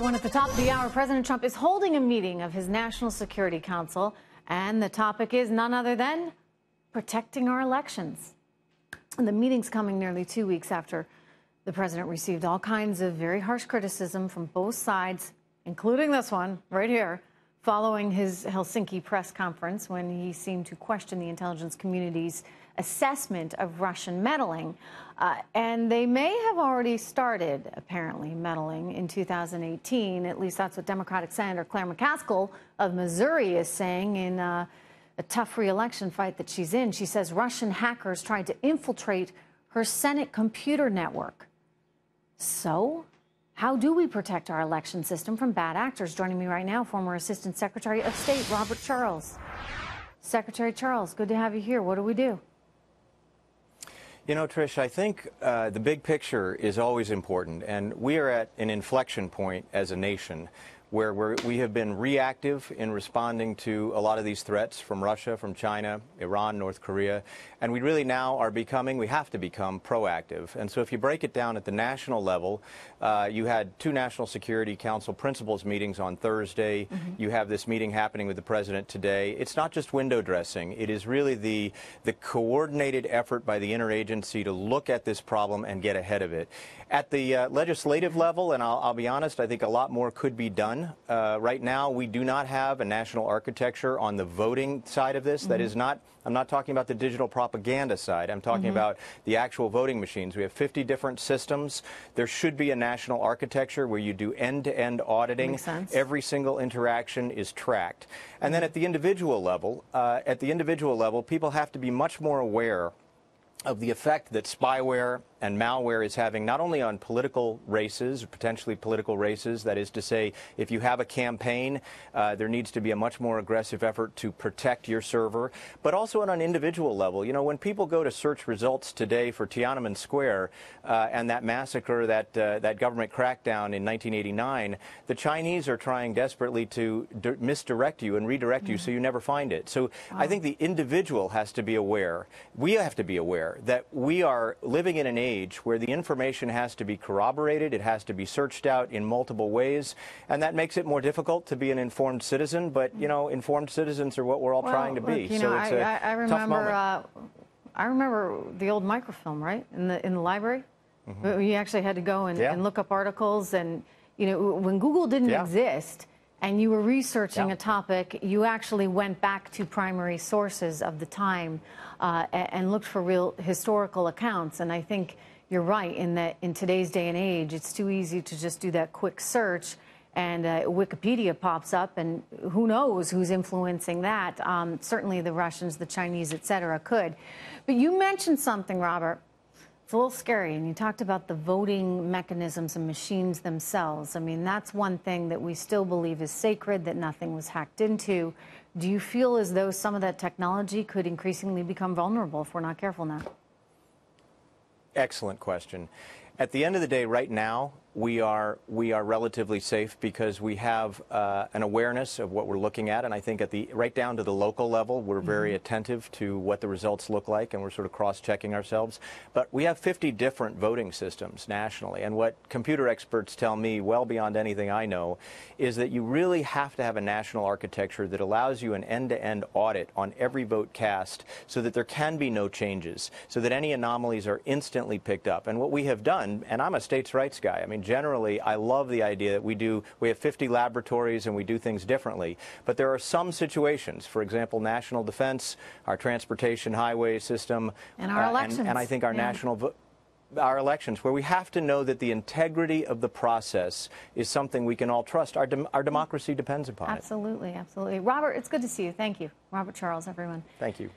everyone. At the top of the hour, President Trump is holding a meeting of his National Security Council, and the topic is none other than protecting our elections. And the meeting's coming nearly 2 weeks after the president received all kinds of very harsh criticism from both sides, including this one right here, following his Helsinki press conference when he seemed to question the intelligence community's assessment of Russian meddling. And they may have already started, apparently, meddling in 2018. At least that's what Democratic Senator Claire McCaskill of Missouri is saying in a tough re-election fight that she's in. She says Russian hackers tried to infiltrate her Senate computer network. So, how do we protect our election system from bad actors? Joining me right now, former Assistant Secretary of State Robert Charles. Secretary Charles, good to have you here. What do we do? You know, Trish, I think the big picture is always important, and we are at an inflection point as a nation where we have been reactive in responding to a lot of these threats from Russia, from China, Iran, North Korea, and we really now are we have to become proactive. And so if you break it down at the national level, you had two National Security Council principals meetings on Thursday. You have this meeting happening with the president today. It's not just window dressing. It is really the coordinated effort by the interagency to look at this problem and get ahead of it. At the legislative level, and I'll be honest, I think a lot more could be done. Right now, we do not have a national architecture on the voting side of this. That is not, I'm not talking about the digital propaganda side. I'm talking about the actual voting machines. We have 50 different systems. There should be a national architecture where you do end-to-end auditing. Makes sense. Every single interaction is tracked. And then at the individual level, people have to be much more aware of the effect that spyware and malware is having not only on political races, or potentially political races, that is to say, if you have a campaign, there needs to be a much more aggressive effort to protect your server, but also on an individual level. You know, when people go to search results today for Tiananmen Square and that massacre, that government crackdown in 1989, the Chinese are trying desperately to misdirect you and redirect you so you never find it. So I think the individual has to be aware. We have to be aware that we are living in an age where the information has to be corroborated, it has to be searched out in multiple ways, and that makes it more difficult to be an informed citizen. But, you know, informed citizens are what we're all trying to be. Look, so it's a tough moment. I remember the old microfilm, right, in the library. You actually had to go and look up articles, and you know, when Google didn't exist and you were researching a topic, you actually went back to primary sources of the time and looked for real historical accounts. And I think you're right in that in today's day and age, it's too easy to just do that quick search and Wikipedia pops up, and who knows who's influencing that. Certainly the Russians, the Chinese, et cetera, could. But you mentioned something, Robert. It's a little scary, and you talked about the voting mechanisms and machines themselves. I mean, that's one thing that we still believe is sacred, that nothing was hacked into. Do you feel as though some of that technology could increasingly become vulnerable if we're not careful now? Excellent question. At the end of the day, right now, we are relatively safe because we have an awareness of what we're looking at, and I think right down to the local level, we're very attentive to what the results look like, and we're sort of cross-checking ourselves. But we have 50 different voting systems nationally, and what computer experts tell me, well beyond anything I know, is that you really have to have a national architecture that allows you an end-to-end audit on every vote cast so that there can be no changes, so that any anomalies are instantly picked up. And what we have done, and I'm a states' rights guy, I mean, generally, I love the idea that we have 50 laboratories and we do things differently. But there are some situations, for example, national defense, our transportation highway system, and our elections. And I think our elections, where we have to know that the integrity of the process is something we can all trust. Our democracy depends upon it. Absolutely, absolutely. Robert, it's good to see you. Thank you. Robert Charles, everyone. Thank you.